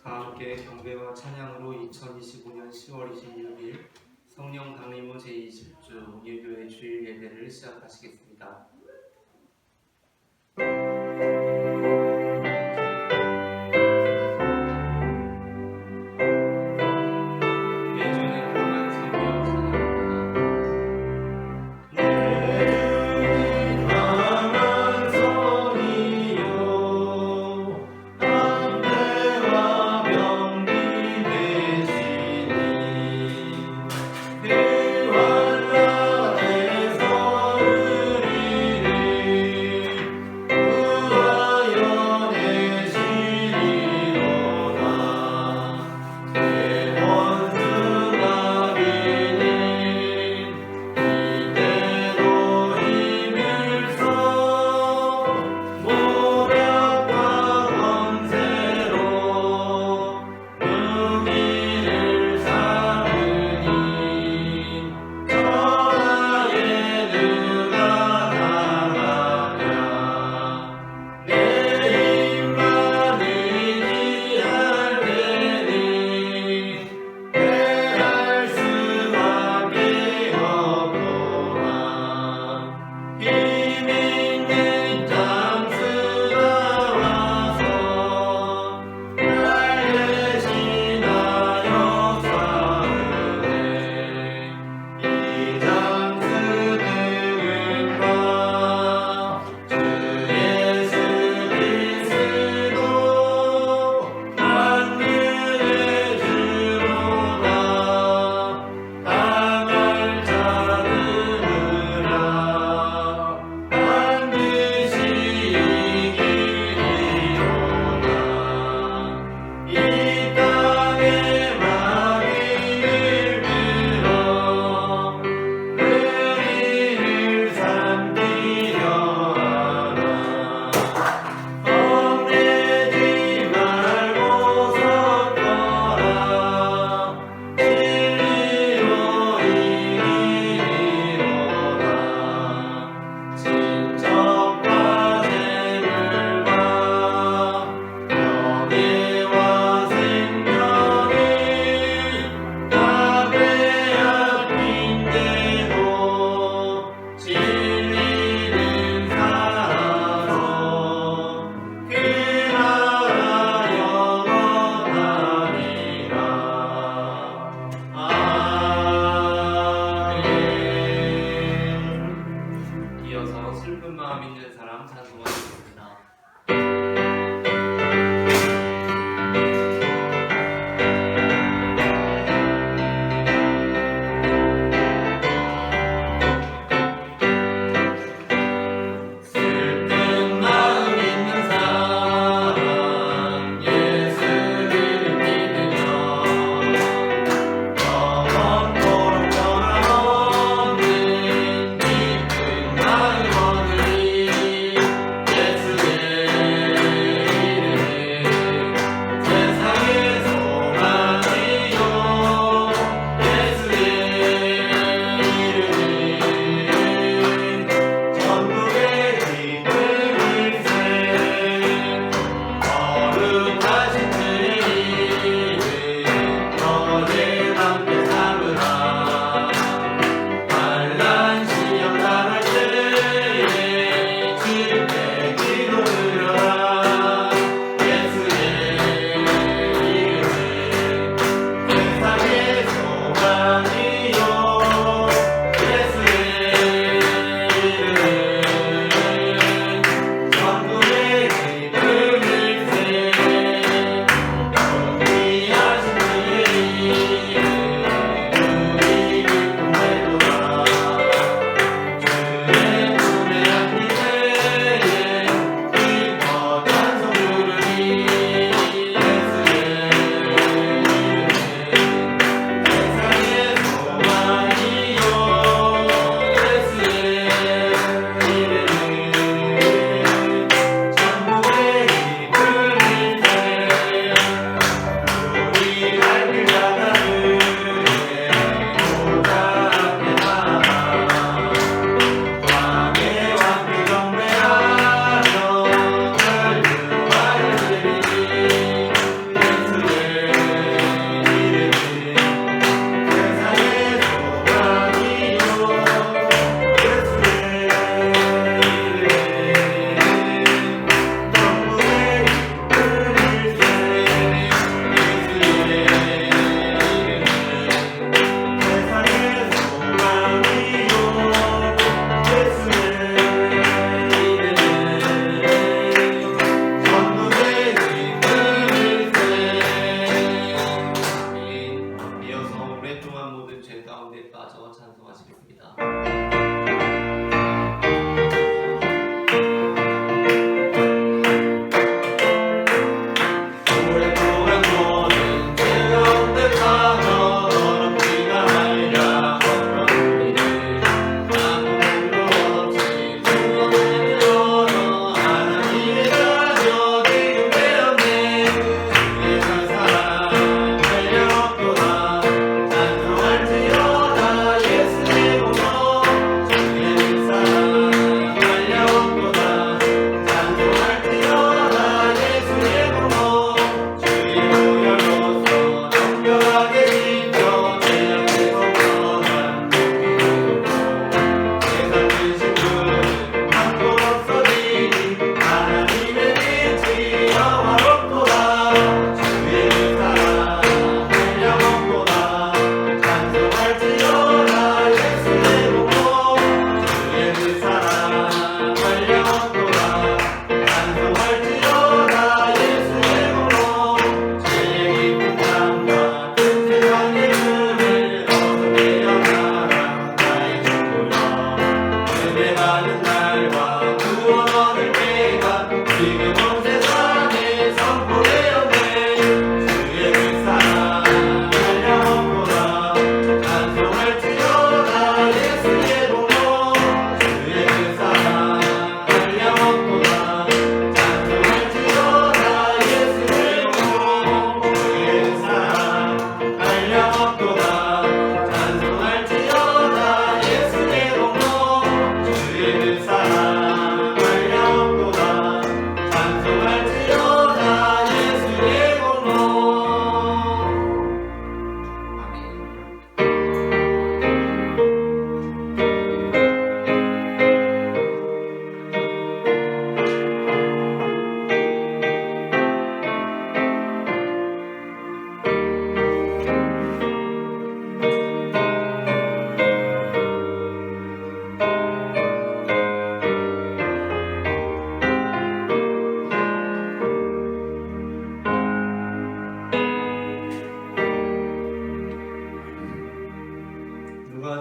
다 함께 경배와 찬양으로 2025년 10월 26일 성령 강림후 제20주 예교회 주일 예배를 시작하시겠습니다. 그 환란에서 우리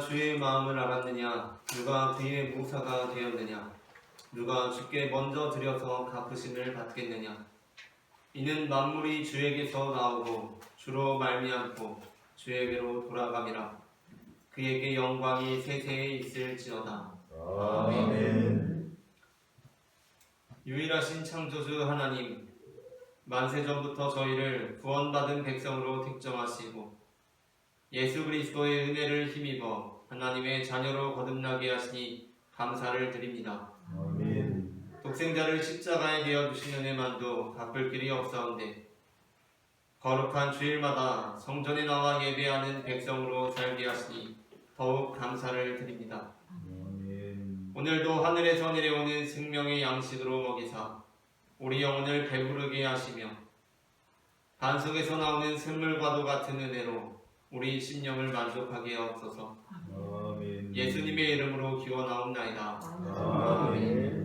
주의 마음을 알았느냐? 누가 그의 무사가 되었느냐? 누가 주께 먼저 드려서 갚으심을 받겠느냐? 이는 만물이 주에게서 나오고 주로 말미암고 주에게로 돌아감이라. 그에게 영광이 세세에 있을지어다. 아멘. 유일하신 창조주 하나님, 만세전부터 저희를 구원받은 백성으로 택정하시고 예수 그리스도의 은혜를 힘입어 하나님의 자녀로 거듭나게 하시니 감사를 드립니다. 아멘. 독생자를 십자가에 내어 주신 은혜만도 갚을 길이 없사온데 거룩한 주일마다 성전에 나와 예배하는 백성으로 살게 하시니 더욱 감사를 드립니다. 아멘. 오늘도 하늘에서 내려오는 생명의 양식으로 먹이사 우리 영혼을 배부르게 하시며 반석에서 나오는 샘물과도 같은 은혜로 우리 심령을 만족하게 하옵소서. 아멘. 예수님의 이름으로 기원하옵나이다. 아멘.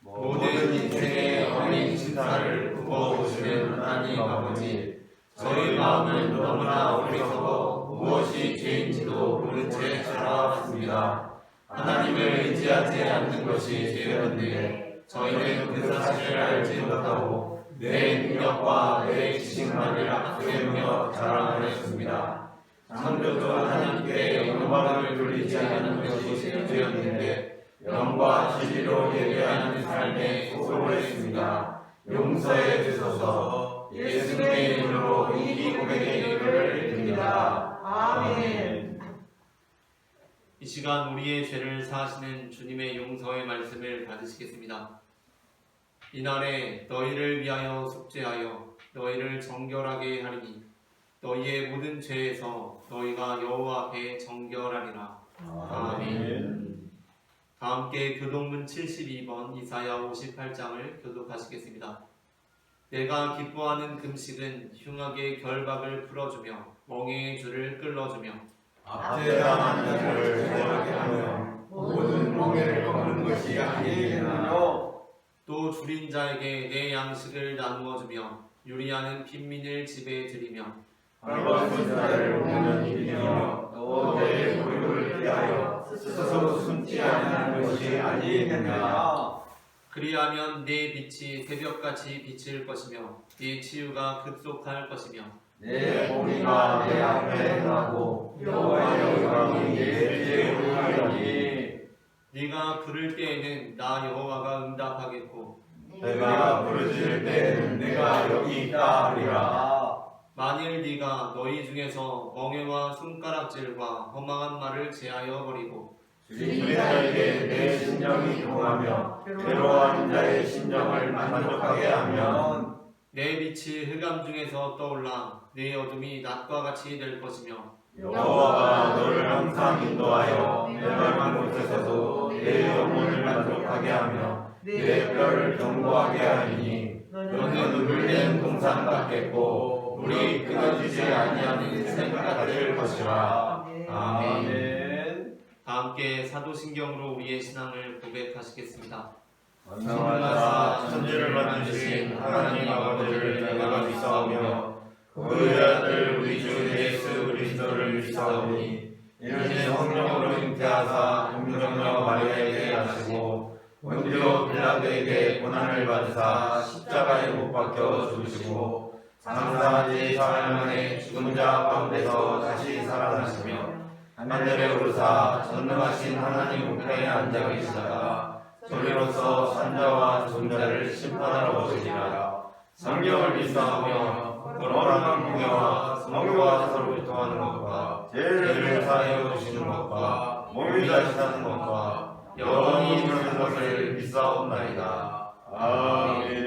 모든 인생의 어린 신사를 부어오시는 하나님 아버지, 저희 마음은 너무나 어리석어 무엇이 죄인지도 모른 채 살아왔습니다. 하나님을 의지하지 않는 것이 죄였는데 저희는 그 사실을 알지 못하고 내 능력과 내 지식만을 약속에 자랑하였습니다. 창조주 하나님께 영광을 돌리지 않는 것이 죄였는데 영과 진리로 예배하는 삶에 소홀했습니다. 용서해 주소서. 예수님의 이름으로 이 고백의 이름을 드립니다. 아멘. 이 시간 우리의 죄를 사하시는 주님의 용서의 말씀을 받으시겠습니다. 이날에 너희를 위하여 속죄하여 너희를 정결하게 하리니 너희의 모든 죄에서 너희가 여호와 앞에 정결하리라. 아멘. 다 함께 교독문 72번 이사야 58장을 교독하시겠습니다. 내가 기뻐하는 금식은 흉악의 결박을 풀어주며 멍에의 줄을 끌어주며 압제당한 자를 자유하게 하며 모든 멍에를 꺾는 것이 아니겠느냐. 또 줄인 자에게 내 양식을 나누어주며 유리하는 빈민을 집에 들이며 헐벗은 자를 오면 이기며 또 내 고육을 피하여 스스로 숨지 않는 것이 아니겠느냐. 그리하면 내 빛이 새벽같이 비칠 것이며 네 치유가 급속할 것이며 내 공의가 내 앞에 행하고 여호와의 영광이 내 뒤에 행하리니. 네가 부를 때에는 나 여호와가 응답하겠고 내가 부르짖을 때에는 내가 여기 있다 하리라. 만일 네가 너희 중에서 멍에와 손가락질과 허망한 말을 제하여 버리고 주의 자에게 내 심령이 통하며 괴로워하는 자의 심령을 만족하게 하면 내 빛이 흑암 중에서 떠올라 내 어둠이 낮과 같이 될 것이며 여호와가 너를 항상 인도하여 멸망한 곳에서도 내 영혼을 만족하게 하며 내 뼈를 견고하게 하리니. 너는 물된 동산 같겠고 물이 끊어지지 아니하는 샘 같을 것이라. 아멘. 다 함께 사도신경으로 우리의 신앙을 고백하시겠습니다. 전능하사 천지를 만드신 하나님 아버지를 내가 믿사오며 그의 아들 우리 주 예수 그리스도를 믿사오니 이는 성령으로 잉태하사 동정녀 마리아에게 나시고 본디오 빌라도에게 고난을 받으사 십자가에 못 박혀 죽으시고 장사한 지 사흘 만에 죽은 자 가운데서 다시 살아나시며 하늘에 오르사 전능하신 하나님 우편에 앉아 계시다가 저리로서 산자와 존자를 심판하러 오시리라. 성경을 믿사오며 거룩한 공예와 성교와 서로부터 하는 것과 죄를 사하여 주시는 것과 몸이 다시 사는 것과 영원히 있는 것을 믿사옵나이다. 아멘.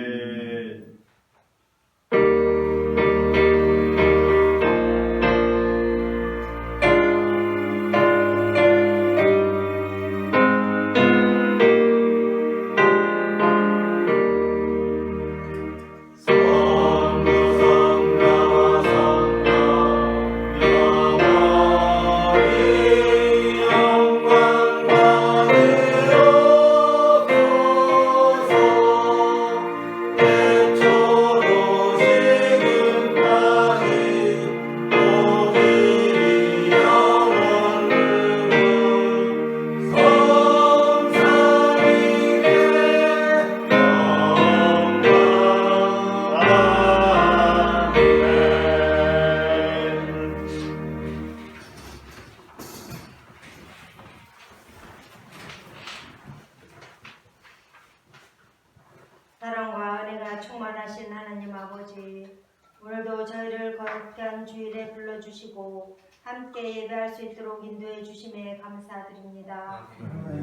사랑과 은혜가 충만하신 하나님 아버지, 오늘도 저희를 거룩한 주일에 불러주시고 함께 예배할 수 있도록 인도해 주심에 감사드립니다.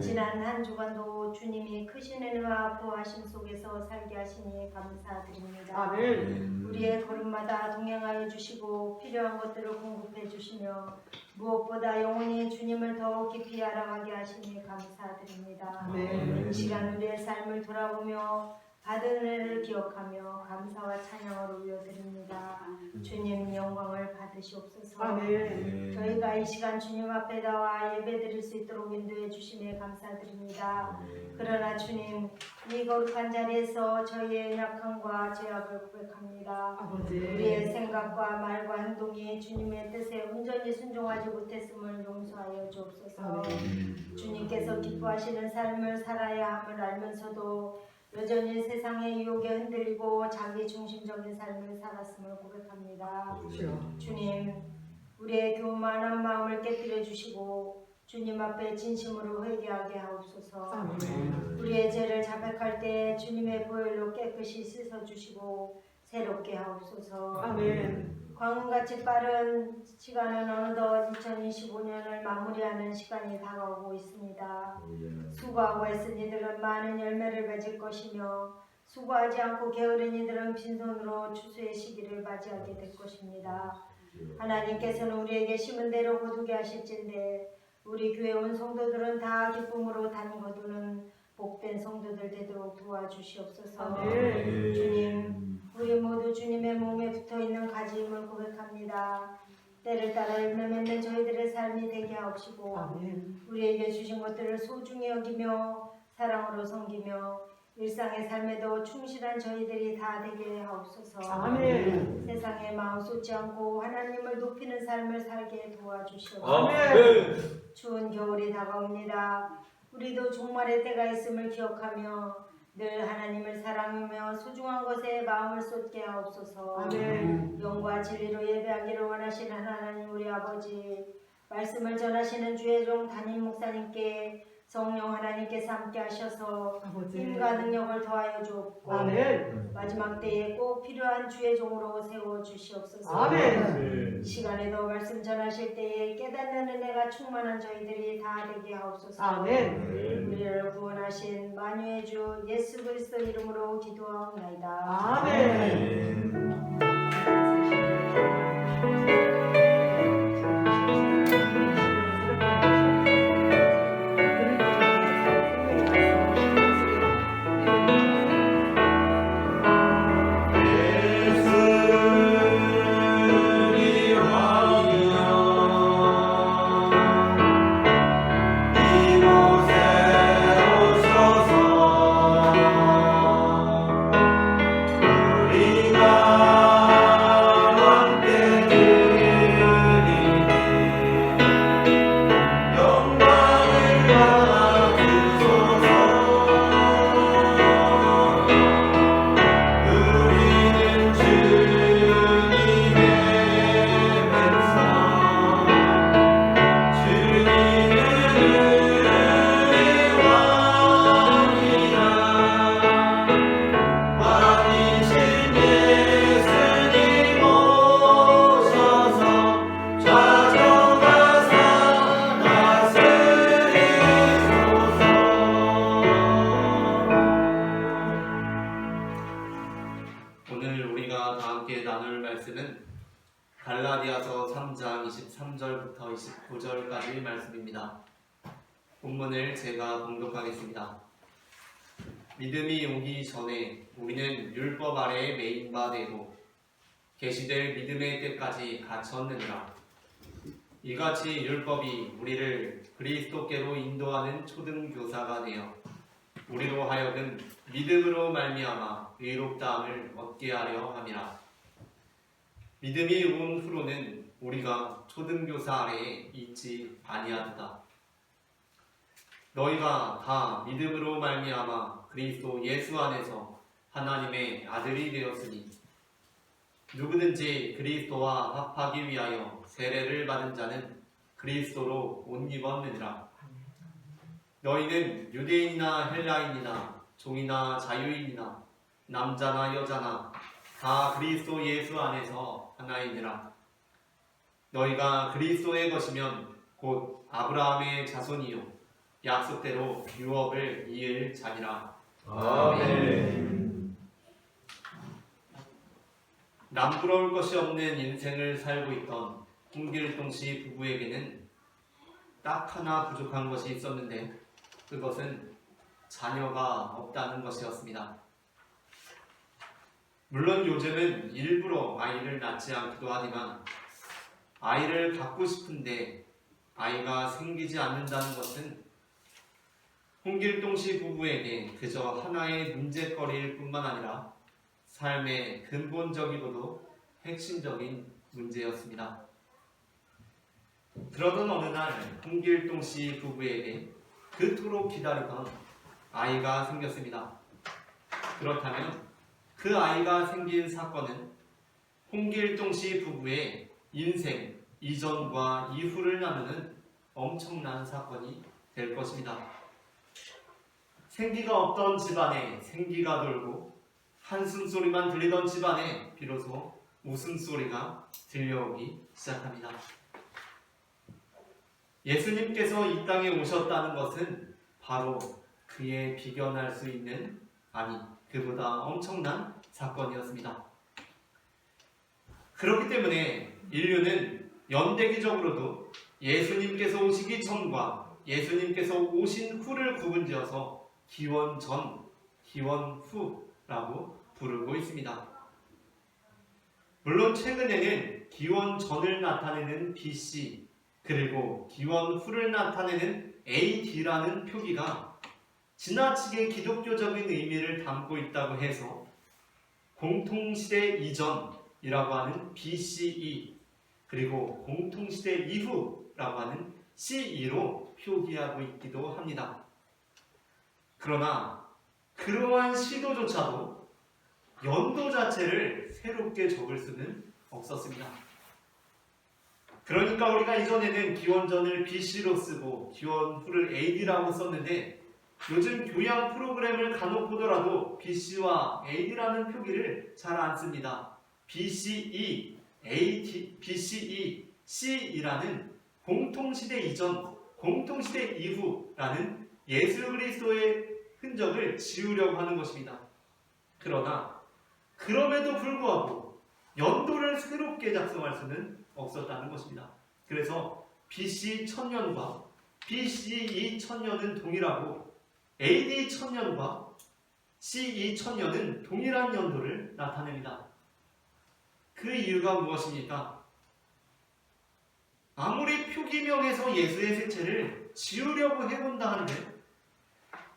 지난 한 주간도 주님이 크신 은혜와 보호하심 속에서 살게 하시니 감사드립니다. 우리의 걸음마다 동행하여 주시고 필요한 것들을 공급해 주시며 무엇보다 영원히 주님을 더욱 깊이 알아가게 하시니 감사드립니다. 이 시간 우리의 삶을 돌아보며 받은 은혜를 기억하며 감사와 찬양을 올려드립니다. 주님 영광을 받으시옵소서. 아멘. 저희가 이 시간 주님 앞에 나와 예배드릴 수 있도록 인도해 주심에 감사드립니다. 그러나 주님, 이 거룩한 자리에서 저희의 연약함과 죄악을 고백합니다. 아버지. 우리의 생각과 말과 행동이 주님의 뜻에 온전히 순종하지 못했음을 용서하여 주옵소서. 주님께서 기뻐하시는 삶을 살아야 함을 알면서도 여전히 세상의 유혹에 흔들리고 자기 중심적인 삶을 살았음을 고백합니다. 주님, 우리의 교만한 마음을 깨뜨려 주시고 주님 앞에 진심으로 회개하게 하옵소서. 우리의 죄를 자백할 때 주님의 보혈로 깨끗이 씻어주시고 새롭게 하옵소서. 광음같이 빠른 시간은 어느덧 2025년을 마무리하는 시간이 다가오고 있습니다. 수고하고 애쓴 이들은 많은 열매를 맺을 것이며 수고하지 않고 게으른 이들은 빈손으로 추수의 시기를 맞이하게 될 것입니다. 하나님께서는 우리에게 심은 대로 거두게 하실진데 우리 교회 온 성도들은 다 기쁨으로 단 거두는 복된 성도들 되도록 도와주시옵소서. 주님, 우리 모두 주님의 몸에 붙어있는 가지임을 고백합니다. 때를 따라 열매 맺는 저희들의 삶이 되게 하옵시고 우리에게 주신 것들을 소중히 여기며 사랑으로 섬기며 일상의 삶에도 충실한 저희들이 다 되게 하옵소서. 세상에 마음 쏟지 않고 하나님을 높이는 삶을 살게 도와주시옵소서. 추운 겨울이 다가옵니다. 우리도 종말의 때가 있음을 기억하며 늘 하나님을 사랑하며 소중한 것에 마음을 쏟게 하옵소서. 영과 진리로 예배하기를 원하시는 하나님 우리 아버지, 말씀을 전하시는 주의 종 담임 목사님께 성령 하나님께서 함께 하셔서 힘과 능력을 더하여 주옵고 마지막 때에 꼭 필요한 주의 종으로 세워주시옵소서. 시간에도 말씀 전하실 때에 깨닫는 은혜가 충만한 저희들이 다 되게 하옵소서. 우리를 구원하신 만유의 주 예수 그리스도 이름으로 기도하옵나이다. 오늘 우리가 다 함께 나눌 말씀은 갈라디아서 3장 23절부터 29절까지 말씀입니다. 본문을 제가 봉독하겠습니다. 믿음이 오기 전에 우리는 율법 아래에 매인 바 되고 계시될 믿음의 때까지 갇혔느니라. 이같이 율법이 우리를 그리스도께로 인도하는 초등교사가 되어 우리로 하여금 믿음으로 말미암아 의롭다함을 얻게 하려 함이라. 믿음이 온 후로는 우리가 초등교사 아래에 있지 아니하도다. 너희가 다 믿음으로 말미암아 그리스도 예수 안에서 하나님의 아들이 되었으니 누구든지 그리스도와 합하기 위하여 세례를 받은 자는 그리스도로 옷 입었느니라. 너희는 유대인이나 헬라인이나 종이나 자유인이나 남자나 여자나 다 그리스도 예수 안에서 하나이니라. 너희가 그리스도의 것이면 곧 아브라함의 자손이요 약속대로 유업을 이을 자니라. 아멘. 남부러울 것이 없는 인생을 살고 있던 홍길동 씨 부부에게는 딱 하나 부족한 것이 있었는데 그것은 자녀가 없다는 것이었습니다. 물론 요즘은 일부러 아이를 낳지 않기도 하지만 아이를 갖고 싶은데 아이가 생기지 않는다는 것은 홍길동 씨 부부에게 그저 하나의 문제거리일 뿐만 아니라 삶의 근본적이고도 핵심적인 문제였습니다. 그러던 어느 날 홍길동 씨 부부에게 그토록 기다리던 아이가 생겼습니다. 그렇다면 그 아이가 생긴 사건은 홍길동 씨 부부의 인생 이전과 이후를 나누는 엄청난 사건이 될 것입니다. 생기가 없던 집안에 생기가 돌고 한숨소리만 들리던 집안에 비로소 웃음소리가 들려오기 시작합니다. 예수님께서 이 땅에 오셨다는 것은 바로 그의 비견할 수 있는, 아니 그보다 엄청난 사건이었습니다. 그렇기 때문에 인류는 연대기적으로도 예수님께서 오시기 전과 예수님께서 오신 후를 구분지어서 기원 전, 기원 후라고 부르고 있습니다. 물론 최근에는 기원 전을 나타내는 BC 그리고 기원 후를 나타내는 AD라는 표기가 지나치게 기독교적인 의미를 담고 있다고 해서 공통시대 이전이라고 하는 BCE 그리고 공통시대 이후라고 하는 CE로 표기하고 있기도 합니다. 그러나 그러한 시도조차도 연도 자체를 새롭게 적을 수는 없었습니다. 그러니까 우리가 이전에는 기원전을 BC로 쓰고 기원후를 AD라고 썼는데 요즘 교양 프로그램을 간혹 보더라도 BC와 AD라는 표기를 잘 안 씁니다. BCE, AD, BCE, CE라는 공통시대 이전, 공통시대 이후라는 예수 그리스도의 흔적을 지우려고 하는 것입니다. 그러나 그럼에도 불구하고 연도를 새롭게 작성할 수는 없었다는 것입니다. 그래서 BC 1000년과 BCE 1000년은 동일하고 AD 1000년과 CE 1000년은 동일한 연도를 나타냅니다. 그 이유가 무엇입니까? 아무리 표기명에서 예수의 색채를 지우려고 해본다 한들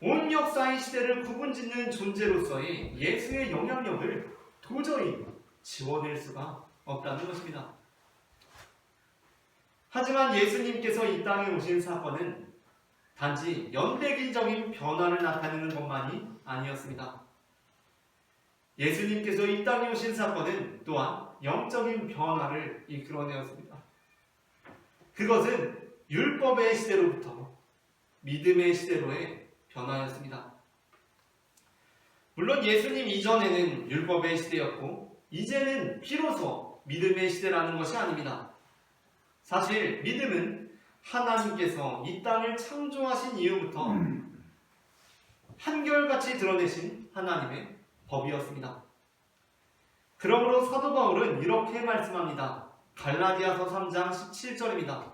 온 역사의 시대를 구분짓는 존재로서의 예수의 영향력을 도저히 지워낼 수가 없다는 것입니다. 하지만 예수님께서 이 땅에 오신 사건은 단지 연대기적인 변화를 나타내는 것만이 아니었습니다. 예수님께서 이 땅에 오신 사건은 또한 영적인 변화를 이끌어내었습니다. 그것은 율법의 시대로부터 믿음의 시대로의 변화였습니다. 물론 예수님 이전에는 율법의 시대였고 이제는 비로소 믿음의 시대라는 것이 아닙니다. 사실 믿음은 하나님께서 이 땅을 창조하신 이후부터 한결같이 드러내신 하나님의 법이었습니다. 그러므로 사도 바울은 이렇게 말씀합니다. 갈라디아서 3장 17절입니다.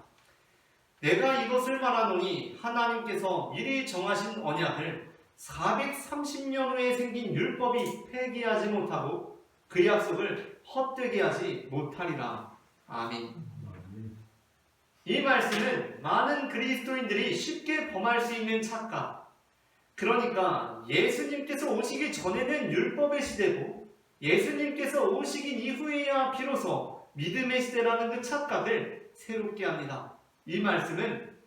내가 이것을 말하노니 하나님께서 미리 정하신 언약을 430년 후에 생긴 율법이 폐기하지 못하고 그 약속을 헛되게 하지 못하리라. 아멘. 이 말씀은 많은 그리스도인들이 쉽게 범할 수 있는 착각, 그러니까 예수님께서 오시기 전에는 율법의 시대고 예수님께서 오시긴 이후에야 비로소 믿음의 시대라는 그 착각을 새롭게 합니다. 이 말씀은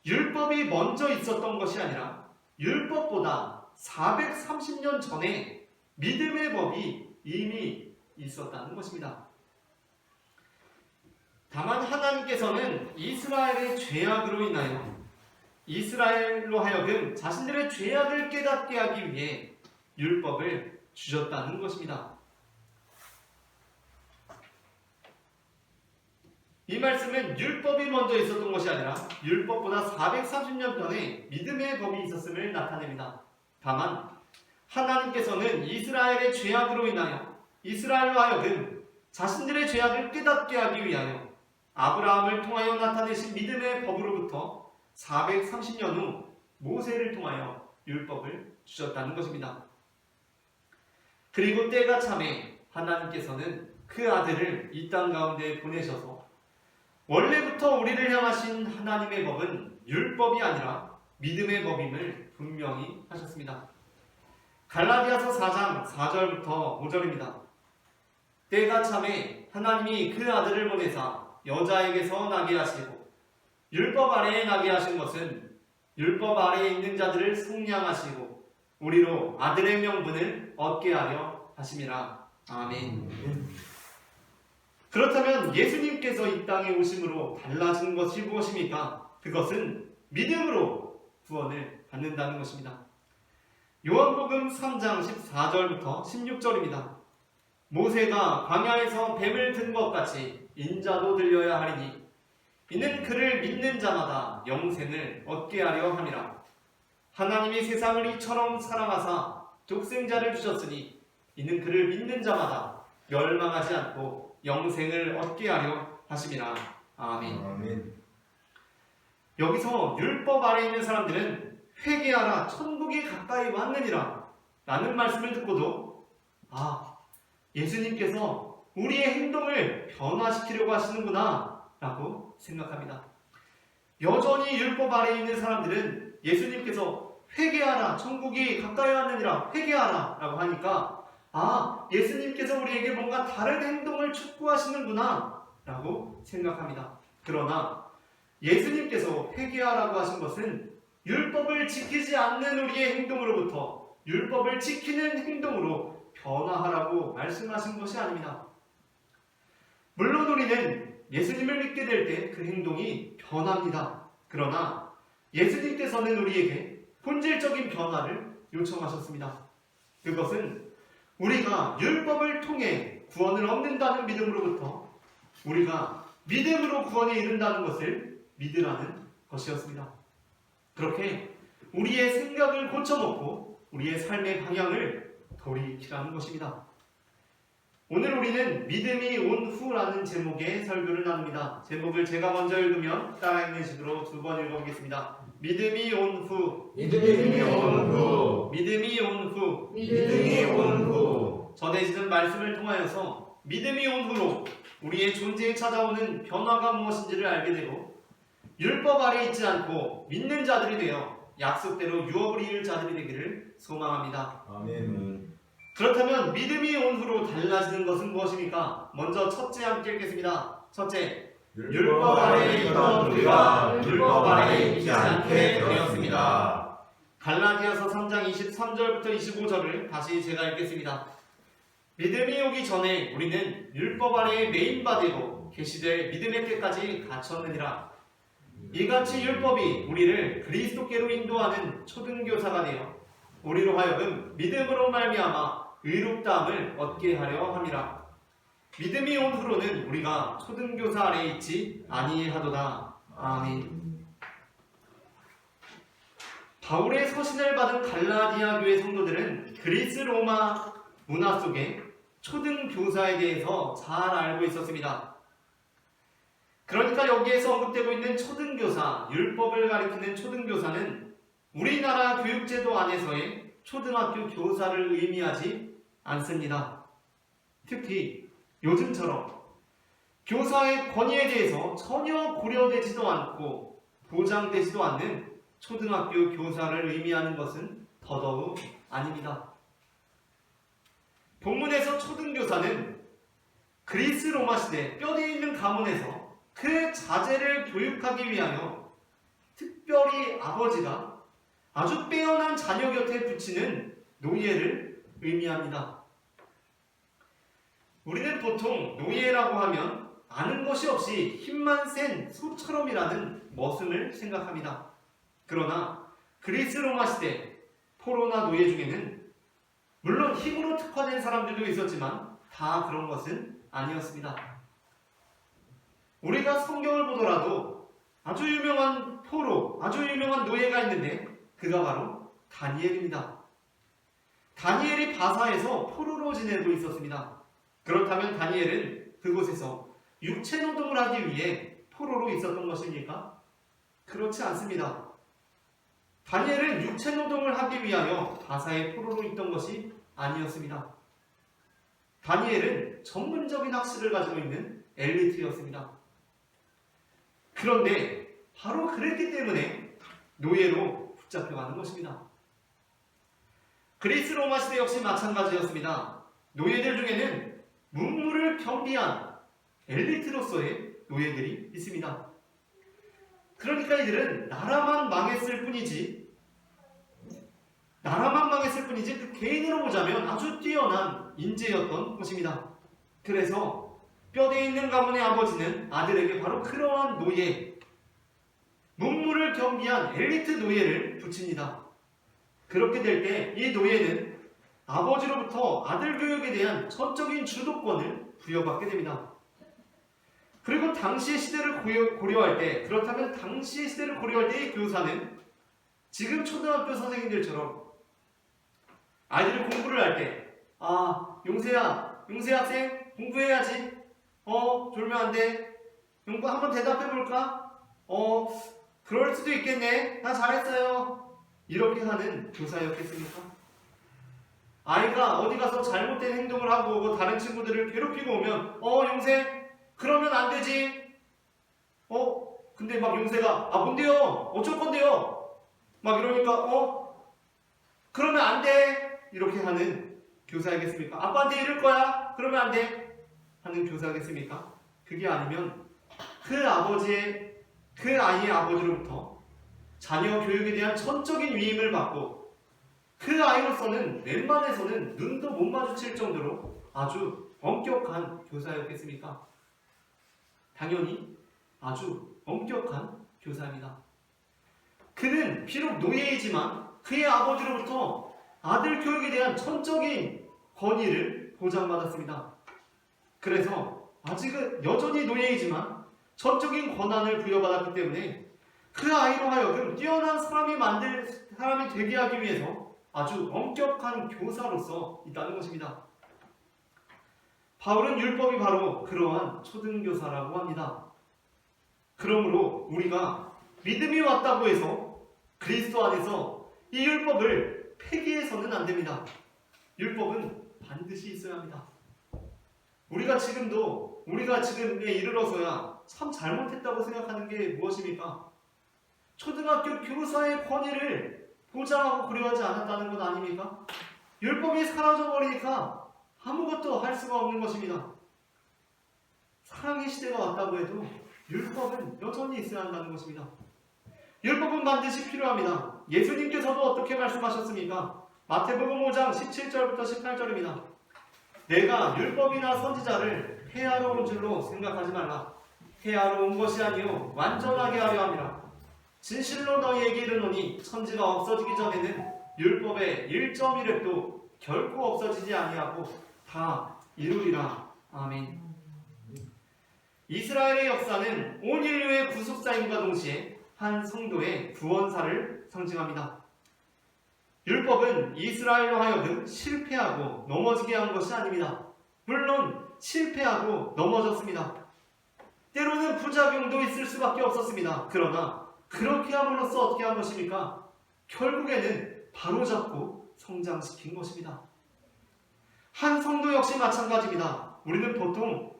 율법이 먼저 있었던 것이 아니라 율법보다 430년 전에 믿음의 법이 이미 있었다는 것입니다. 다만 하나님께서는 이스라엘의 죄악으로 인하여 이스라엘로 하여금 자신들의 죄악을 깨닫게 하기 위해 율법을 주셨다는 것입니다. 이 말씀은 율법이 먼저 있었던 것이 아니라 율법보다 430년 전에 믿음의 법이 있었음을 나타냅니다. 다만 하나님께서는 이스라엘의 죄악으로 인하여 이스라엘로 하여금 자신들의 죄악을 깨닫게 하기 위하여 아브라함을 통하여 나타내신 믿음의 법으로부터 430년 후 모세를 통하여 율법을 주셨다는 것입니다. 그리고 때가 참에 하나님께서는 그 아들을 이 땅 가운데 보내셔서 원래부터 우리를 향하신 하나님의 법은 율법이 아니라 믿음의 법임을 분명히 하셨습니다. 갈라디아서 4장 4절부터 5절입니다. 때가 참에 하나님이 그 아들을 보내사 여자에게서 나게 하시고 율법 아래에 나게 하신 것은 율법 아래에 있는 자들을 속량하시고 우리로 아들의 명분을 얻게 하려 하심이라. 아멘. 그렇다면 예수님께서 이 땅에 오심으로 달라진 것이 무엇입니까? 그것은 믿음으로 구원을 받는다는 것입니다. 요한복음 3장 14절부터 16절입니다. 모세가 광야에서 뱀을 든 것 같이 인자도 들려야 하리니 이는 그를 믿는 자마다 영생을 얻게 하려 함이라. 하나님이 세상을 이처럼 사랑하사 독생자를 주셨으니 이는 그를 믿는 자마다 멸망하지 않고 영생을 얻게 하려 하심이라. 아멘. 아멘. 여기서 율법 아래 있는 사람들은 회개하라 천국이 가까이 왔느니라 라는 말씀을 듣고도 예수님께서 우리의 행동을 변화시키려고 하시는구나 라고 생각합니다. 여전히 율법 아래 있는 사람들은 예수님께서 회개하라 천국이 가까이 왔느니라 회개하라 라고 하니까 예수님께서 우리에게 뭔가 다른 행동을 촉구하시는구나 라고 생각합니다. 그러나 예수님께서 회개하라고 하신 것은 율법을 지키지 않는 우리의 행동으로부터 율법을 지키는 행동으로 변화하라고 말씀하신 것이 아닙니다. 물론 우리는 예수님을 믿게 될 때 그 행동이 변합니다. 그러나 예수님께서는 우리에게 본질적인 변화를 요청하셨습니다. 그것은 우리가 율법을 통해 구원을 얻는다는 믿음으로부터 우리가 믿음으로 구원에 이른다는 것을 믿으라는 것이었습니다. 그렇게 우리의 생각을 고쳐먹고 우리의 삶의 방향을 돌이키라는 것입니다. 오늘 우리는 믿음이 온 후라는 제목의 설교를 나눕니다. 제목을 제가 먼저 읽으면 따라 읽는 식으로 두 번 읽어보겠습니다. 믿음이 온 후, 믿음이 온 후, 믿음이 온 후. 믿음이 온 후. 전해지는 말씀을 통하여서 믿음이 온 후로 우리의 존재에 찾아오는 변화가 무엇인지를 알게 되고 율법 아래 있지 않고 믿는 자들이 되어 약속대로 유업을 이을 자들이 되기를 소망합니다. 아멘. 그렇다면 믿음이 온 후로 달라지는 것은 무엇입니까? 먼저 첫째 함께 읽겠습니다. 첫째, 율법 아래에 있던 우리가 율법 아래에 있지 않게 되었습니다. 갈라디아서 3장 23절부터 25절을 다시 제가 읽겠습니다. 믿음이 오기 전에 우리는 율법 아래에 매인바되고 계시되 믿음의 때까지 갇혔느니라. 이같이 율법이 우리를 그리스도께로 인도하는 초등교사가 되어 우리로 하여금 믿음으로 말미암아 의롭다함을 얻게 하려 함이라. 믿음이 온 후로는 우리가 초등교사 아래에 있지 아니하도다. 아멘. 바울의 서신을 받은 갈라디아 교회 성도들은 그리스 로마 문화 속에 초등교사에 대해서 잘 알고 있었습니다. 그러니까 여기에서 언급되고 있는 초등교사, 율법을 가리키는 초등교사는 우리나라 교육제도 안에서의 초등학교 교사를 의미하지 않습니다. 특히 요즘처럼 교사의 권위에 대해서 전혀 고려되지도 않고 보장되지도 않는 초등학교 교사를 의미하는 것은 더더욱 아닙니다. 본문에서 초등교사는 그리스 로마 시대 뼈대 있는 가문에서 그 자제를 교육하기 위하여 특별히 아버지가 아주 빼어난 자녀 곁에 붙이는 노예를 의미합니다. 우리는 보통 노예라고 하면 아는 것이 없이 힘만 센 소처럼이라는 머슴을 생각합니다. 그러나 그리스 로마 시대 포로나 노예 중에는 물론 힘으로 특화된 사람들도 있었지만 다 그런 것은 아니었습니다. 우리가 성경을 보더라도 아주 유명한 포로, 아주 유명한 노예가 있는데 그가 바로 다니엘입니다. 다니엘이 바사에서 포로로 지내고 있었습니다. 그렇다면 다니엘은 그곳에서 육체 노동을 하기 위해 포로로 있었던 것입니까? 그렇지 않습니다. 다니엘은 육체 노동을 하기 위하여 바사의 포로로 있던 것이 아니었습니다. 다니엘은 전문적인 학식을 가지고 있는 엘리트였습니다. 그런데 바로 그랬기 때문에 노예로 붙잡혀가는 것입니다. 그리스 로마 시대 역시 마찬가지였습니다. 노예들 중에는 문무를 겸비한 엘리트로서의 노예들이 있습니다. 그러니까 이들은 나라만 망했을 뿐이지 나라만 망했을 뿐이지 그 개인으로 보자면 아주 뛰어난 인재였던 것입니다. 그래서 뼈대 있는 가문의 아버지는 아들에게 바로 그러한 노예, 문무를 겸비한 엘리트 노예를 붙입니다. 그렇게 될 때 이 노예는 아버지로부터 아들 교육에 대한 전적인 주도권을 부여받게 됩니다. 그리고 당시의 시대를 고려할 때, 그렇다면 당시의 시대를 고려할 때의 교사는 지금 초등학교 선생님들처럼 아이들이 공부를 할 때, 용세야, 용세 학생 공부해야지. 졸면 안 돼. 용부 한번 대답해 볼까? 그럴 수도 있겠네. 나 잘했어요. 이렇게 하는 교사였겠습니까? 아이가 어디 가서 잘못된 행동을 하고 오고 다른 친구들을 괴롭히고 오면 용세 그러면 안 되지. 근데 막 용세가 뭔데요? 어쩔 건데요? 막 이러니까 그러면 안 돼. 이렇게 하는 교사이겠습니까? 아빠한테 이럴 거야. 그러면 안 돼. 하는 교사겠습니까? 그게 아니면 그 아이의 아버지로부터 자녀 교육에 대한 전적인 위임을 받고 그 아이로서는 웬만해서는 눈도 못 마주칠 정도로 아주 엄격한 교사였겠습니까? 당연히 아주 엄격한 교사입니다. 그는 비록 노예이지만 그의 아버지로부터 아들 교육에 대한 전적인 권위를 보장받았습니다. 그래서 아직은 여전히 노예이지만 전적인 권한을 부여받았기 때문에 그 아이로 하여금 뛰어난 사람이 되게 하기 위해서 아주 엄격한 교사로서 있다는 것입니다. 바울은 율법이 바로 그러한 초등교사라고 합니다. 그러므로 우리가 믿음이 왔다고 해서 그리스도 안에서 이 율법을 폐기해서는 안 됩니다. 율법은 반드시 있어야 합니다. 우리가 지금에 이르러서야 참 잘못했다고 생각하는 게 무엇입니까? 초등학교 교사의 권위를 보장하고 고려하지 않았다는 것 아닙니까? 율법이 사라져버리니까 아무것도 할 수가 없는 것입니다. 사랑의 시대가 왔다고 해도 율법은 여전히 있어야 한다는 것입니다. 율법은 반드시 필요합니다. 예수님께서도 어떻게 말씀하셨습니까? 마태복음 5장 17절부터 18절입니다. 내가 율법이나 선지자를 폐하러 온 줄로 생각하지 말라. 폐하러 온 것이 아니요 완전하게 하려 함이라. 진실로 너희에게 이르노니 천지가 없어지기 전에는 율법의 1.1획도 결코 없어지지 아니하고 다 이루리라. 아멘. 이스라엘의 역사는 온 인류의 구속사임과 동시에 한 성도의 구원사를 상징합니다. 율법은 이스라엘로 하여금 실패하고 넘어지게 한 것이 아닙니다. 물론 실패하고 넘어졌습니다. 때로는 부작용도 있을 수밖에 없었습니다. 그러나 그렇게 함으로써 어떻게 한 것입니까? 결국에는 바로잡고 성장시킨 것입니다. 한 성도 역시 마찬가지입니다. 우리는 보통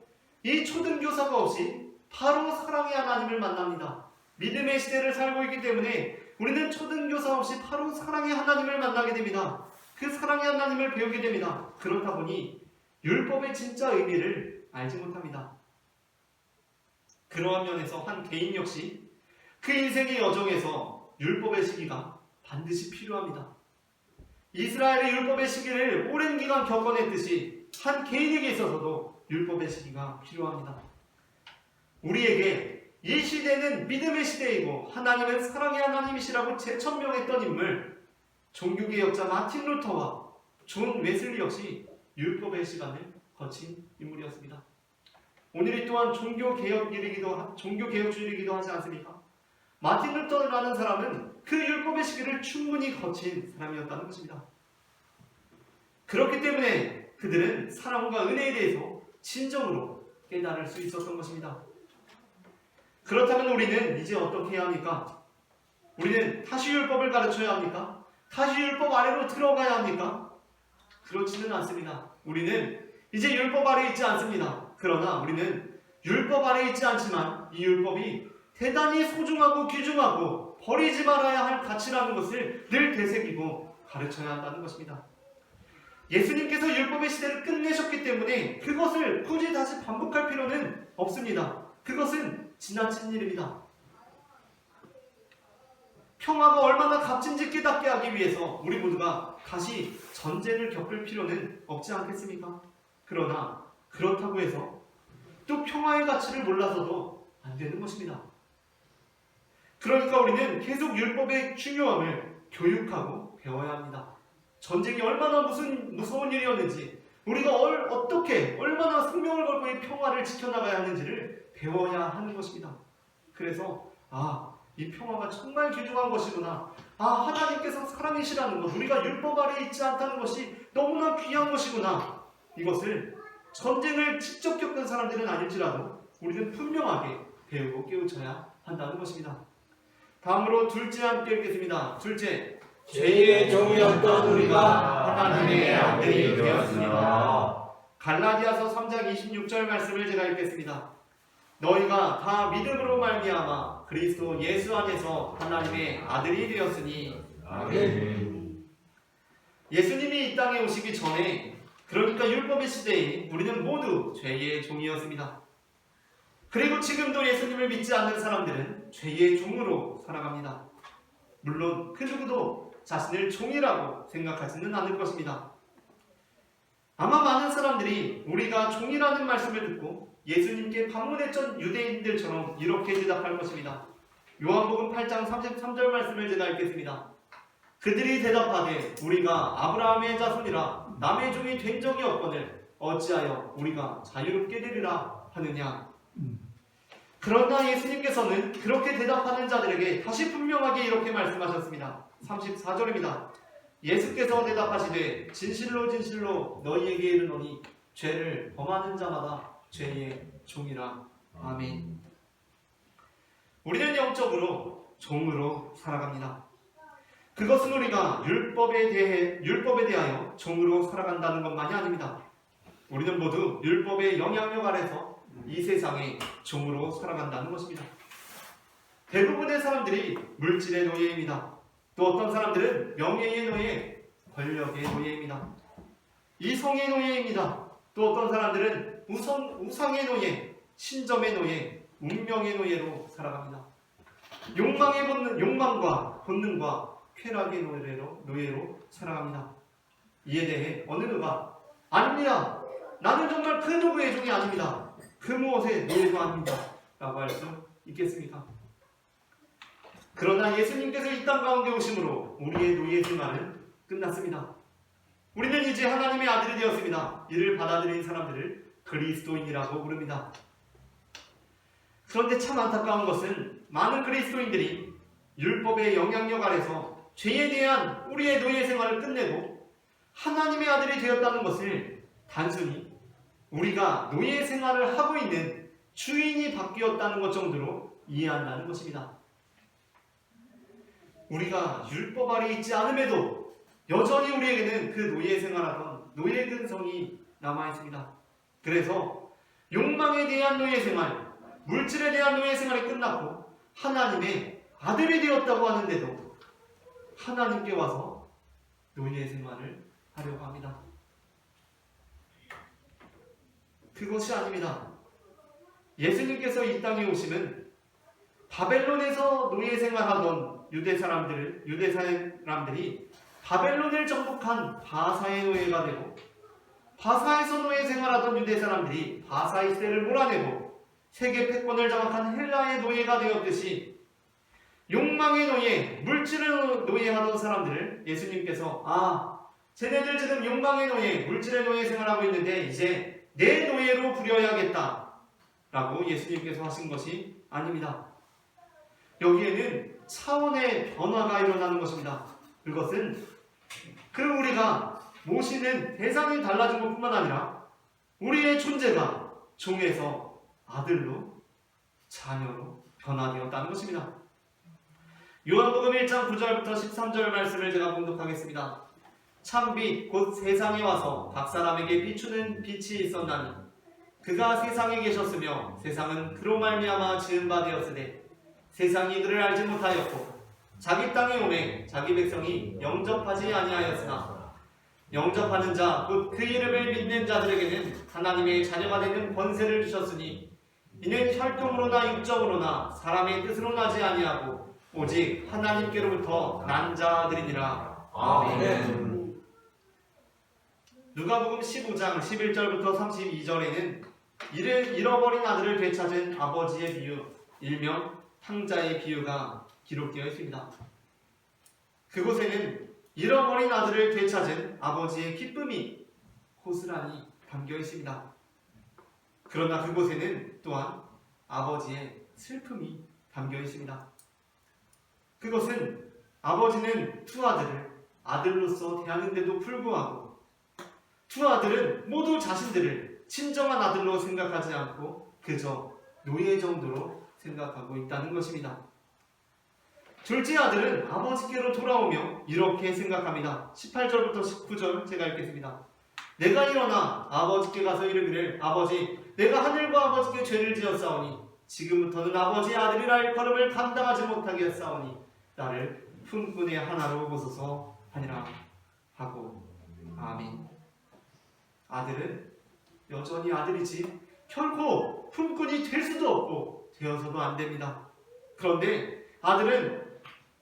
이 초등교사가 없이 바로 사랑의 하나님을 만납니다. 믿음의 시대를 살고 있기 때문에 우리는 초등교사 없이 바로 사랑의 하나님을 만나게 됩니다. 그 사랑의 하나님을 배우게 됩니다. 그렇다 보니 율법의 진짜 의미를 알지 못합니다. 그러한 면에서 한 개인 역시 그 인생의 여정에서 율법의 시기가 반드시 필요합니다. 이스라엘의 율법의 시기를 오랜 기간 겪어냈듯이 한 개인에게 있어서도 율법의 시기가 필요합니다. 우리에게 이 시대는 믿음의 시대이고 하나님은 사랑의 하나님이시라고 재천명했던 인물, 종교개혁자 마틴 루터와 존 웨슬리 역시 율법의 시간을 거친 인물이었습니다. 오늘이 또한 종교개혁주의이기도 하지 않습니까? 마틴 루터라는 사람은 그 율법의 시기를 충분히 거친 사람이었다는 것입니다. 그렇기 때문에 그들은 사랑과 은혜에 대해서 진정으로 깨달을 수 있었던 것입니다. 그렇다면 우리는 이제 어떻게 해야 합니까? 우리는 다시 율법을 가르쳐야 합니까? 다시 율법 아래로 들어가야 합니까? 그렇지는 않습니다. 우리는 이제 율법 아래에 있지 않습니다. 그러나 우리는 율법 아래에 있지 않지만 이 율법이 대단히 소중하고 귀중하고 버리지 말아야 할 가치라는 것을 늘 되새기고 가르쳐야 한다는 것입니다. 예수님께서 율법의 시대를 끝내셨기 때문에 그것을 굳이 다시 반복할 필요는 없습니다. 그것은 지나친 일입니다. 평화가 얼마나 값진지 깨닫게 하기 위해서 우리 모두가 다시 전쟁을 겪을 필요는 없지 않겠습니까? 그러나 그렇다고 해서 또 평화의 가치를 몰라서도 안 되는 것입니다. 그러니까 우리는 계속 율법의 중요함을 교육하고 배워야 합니다. 전쟁이 얼마나 무서운 일이었는지, 우리가 어떻게 얼마나 생명을 걸고 이 평화를 지켜나가야 하는지를 배워야 하는 것입니다. 그래서 이 평화가 정말 귀중한 것이구나. 하나님께서 사랑이시라는 것, 우리가 율법 아래에 있지 않다는 것이 너무나 귀한 것이구나. 이것을 전쟁을 직접 겪은 사람들은 아닐지라도 우리는 분명하게 배우고 깨우쳐야 한다는 것입니다. 다음으로 둘째 함께 읽겠습니다. 둘째, 죄의 종이었던 우리가 하나님의 아들이 되었습니다. 갈라디아서 3장 26절 말씀을 제가 읽겠습니다. 너희가 다 믿음으로 말미암아 그리스도 예수 안에서 하나님의 아들이 되었으니. 아멘. 예수님이 이 땅에 오시기 전에, 그러니까 율법의 시대에 우리는 모두 죄의 종이었습니다. 그리고 지금도 예수님을 믿지 않는 사람들은 죄의 종으로 살아갑니다. 물론 그 누구도 자신을 종이라고 생각하지는 않을 것입니다. 아마 많은 사람들이 우리가 종이라는 말씀을 듣고 예수님께 방문했던 유대인들처럼 이렇게 대답할 것입니다. 요한복음 8장 33절 말씀을 제가 읽겠습니다. 그들이 대답하되 우리가 아브라함의 자손이라 남의 종이 된 적이 없거늘 어찌하여 우리가 자유롭게 되리라 하느냐. 그러나 예수님께서는 그렇게 대답하는 자들에게 다시 분명하게 이렇게 말씀하셨습니다. 34절입니다. 예수께서 대답하시되 진실로 진실로 너희에게 이르노니 죄를 범하는 자마다 죄의 종이라. 아멘. 우리는 영적으로 종으로 살아갑니다. 그것은 우리가 율법에 대하여 종으로 살아간다는 것만이 아닙니다. 우리는 모두 율법의 영향력 아래서 이 세상에 종으로 살아간다는 것입니다. 대부분의 사람들이 물질의 노예입니다. 또 어떤 사람들은 명예의 노예, 권력의 노예입니다. 이성의 노예입니다. 또 어떤 사람들은 우상의 노예, 신점의 노예, 운명의 노예로 살아갑니다. 욕망과 본능과 쾌락의 노예로 살아갑니다. 이에 대해 어느 누가 아닙니다. 나는 정말 그 누구의 종이 아닙니다. 그 무엇의 노예도 아닙니다. 라고 할 수 있겠습니까? 그러나 예수님께서 이 땅 가운데 오심으로 우리의 노예 생활은 끝났습니다. 우리는 이제 하나님의 아들이 되었습니다. 이를 받아들인 사람들을 그리스도인이라고 부릅니다. 그런데 참 안타까운 것은 많은 그리스도인들이 율법의 영향력 아래서 죄에 대한 우리의 노예 생활을 끝내고 하나님의 아들이 되었다는 것을 단순히 우리가 노예 생활을 하고 있는 주인이 바뀌었다는 것 정도로 이해한다는 것입니다. 우리가 율법 아래 있지 않음에도 여전히 우리에게는 그 노예 생활하던 노예 근성이 남아있습니다. 그래서 욕망에 대한 노예 생활, 물질에 대한 노예 생활이 끝났고 하나님의 아들이 되었다고 하는데도 하나님께 와서 노예 생활을 하려고 합니다. 그것이 아닙니다. 예수님께서 이 땅에 오심은 바벨론에서 노예 생활하던 유대 사람들이 바벨론을 정복한 바사의 노예가 되고, 바사에서 노예 생활하던 유대 사람들이 바사의 세를 몰아내고 세계 패권을 장악한 헬라의 노예가 되었듯이 욕망의 노예, 물질의 노예하던 사람들을 예수님께서 쟤네들 지금 욕망의 노예, 물질의 노예 생활하고 있는데 이제 내 노예로 부려야겠다 라고 예수님께서 하신 것이 아닙니다. 여기에는 차원의 변화가 일어나는 것입니다. 그것은 우리가 모시는 대상이 달라진 것뿐만 아니라 우리의 존재가 종에서 아들로, 자녀로 변화되었다는 것입니다. 요한복음 1장 9절부터 13절 말씀을 제가 봉독하겠습니다. 참빛 곧 세상에 와서 각 사람에게 비추는 빛이 있었나니 그가 세상에 계셨으며 세상은 그로 말미암아 지은 바 되었으되 세상이 그를 알지 못하였고 자기 땅에 오매 자기 백성이 영접하지 아니하였으나 영접하는 자 곧 그 이름을 믿는 자들에게는 하나님의 자녀가 되는 권세를 주셨으니 이는 혈통으로나 육적으로나 사람의 뜻으로 나지 아니하고 오직 하나님께로부터 난 자들이니라. 아멘. 누가복음 15장 11절부터 32절에는 잃어버린 아들을 되찾은 아버지의 비유, 일명 탕자의 비유가 기록되어 있습니다. 그곳에는 잃어버린 아들을 되찾은 아버지의 기쁨이 고스란히 담겨 있습니다. 그러나 그곳에는 또한 아버지의 슬픔이 담겨 있습니다. 그것은 아버지는 두 아들을 아들로서 대하는데도 불구하고 두 아들은 모두 자신들을 친정한 아들로 생각하지 않고 그저 노예 정도로 생각하고 있다는 것입니다. 둘째 아들은 아버지께로 돌아오며 이렇게 생각합니다. 18절부터 19절 제가 읽겠습니다. 내가 일어나 아버지께 가서 이르기를 아버지 내가 하늘과 아버지께 죄를 지었사오니 지금부터는 아버지의 아들이라 일컬음을 감당하지 못하게 했사오니 나를 품꾼의 하나로 보소서 하니라 하고 아멘. 아들은 여전히 아들이지 결코 품꾼이 될 수도 없고 되어서도 안 됩니다. 그런데 아들은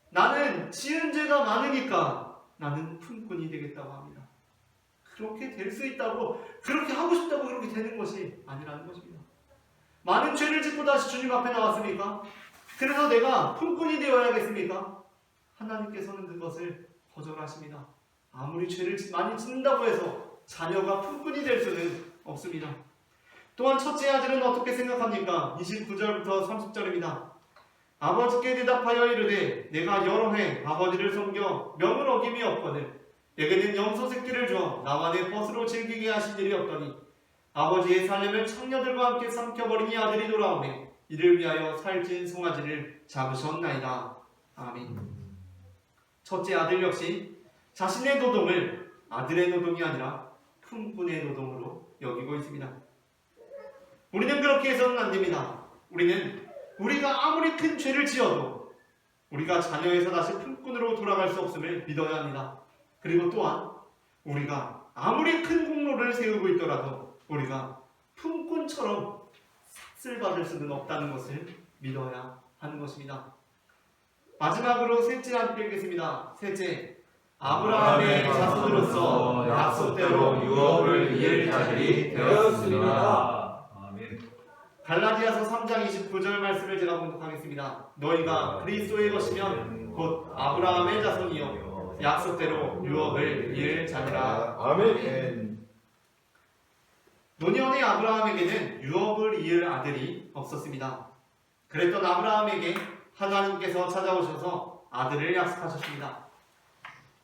나는 지은 죄가 많으니까 나는 품꾼이 되겠다고 합니다. 그렇게 될 수 있다고 그렇게 하고 싶다고 그렇게 되는 것이 아니라는 것입니다. 많은 죄를 짓고 다시 주님 앞에 나왔습니까? 그래서 내가 품꾼이 되어야겠습니까? 하나님께서는 그것을 거절하십니다. 아무리 죄를 많이 짓는다고 해서 자녀가 품꾼이 될 수는 없습니다. 또한 첫째 아들은 어떻게 생각합니까? 29절부터 30절입니다. 아버지께 대답하여 이르되 내가 여러 해 아버지를 섬겨 명을 어김이 없거늘 내게는 염소 새끼를 주어 나와 내 벗으로 즐기게 하신 일이 없더니 아버지의 살림을 청녀들과 함께 삼켜버리니 아들이 돌아오매 이를 위하여 살찐 송아지를 잡으셨나이다. 아멘. 첫째 아들 역시 자신의 노동을 아들의 노동이 아니라 품꾼의 노동으로 여기고 있습니다. 우리는 그렇게 해서는 안 됩니다. 우리가 아무리 큰 죄를 지어도 우리가 자녀에서 다시 품꾼으로 돌아갈 수 없음을 믿어야 합니다. 그리고 또한 우리가 아무리 큰 공로를 세우고 있더라도 우리가 품꾼처럼 삭슬 받을 수는 없다는 것을 믿어야 하는 것입니다. 마지막으로 셋째 함께 읽겠습니다. 셋째, 아브라함의 자손으로서 약속대로 유업을 이을 자들이 되었습니다. 아멘. 갈라디아서 3장 29절 말씀을 제가 봉독하겠습니다. 너희가 그리스도의 것이면 곧 아브라함의 자손이요 약속대로 유업을 이을 자니라. 아멘. 노년의 아브라함에게는 유업을 이을 아들이 없었습니다. 그랬던 아브라함에게 하나님께서 찾아오셔서 아들을 약속하셨습니다.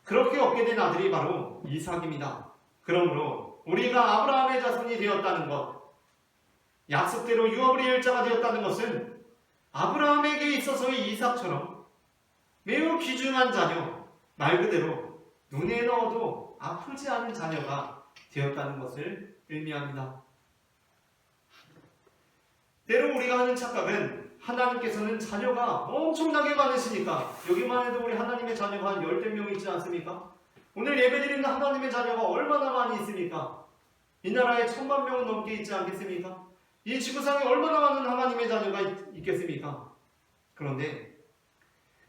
그렇게 얻게 된 아들이 바로 이삭입니다. 그러므로 우리가 아브라함의 자손이 되었다는 것, 약속대로 유업을 이을 자가 되었다는 것은 아브라함에게 있어서의 이삭처럼 매우 귀중한 자녀, 말 그대로 눈에 넣어도 아프지 않은 자녀가 되었다는 것을 의미합니다. 때로 우리가 하는 착각은 하나님께서는 자녀가 엄청나게 많으시니까 여기만 해도 우리 하나님의 자녀가 한 10대 명 있지 않습니까? 오늘 예배드리는 하나님의 자녀가 얼마나 많이 있습니까? 이 나라에 1000만 명은 넘게 있지 않겠습니까? 이 지구상에 얼마나 많은 하나님의 자녀가 있겠습니까? 그런데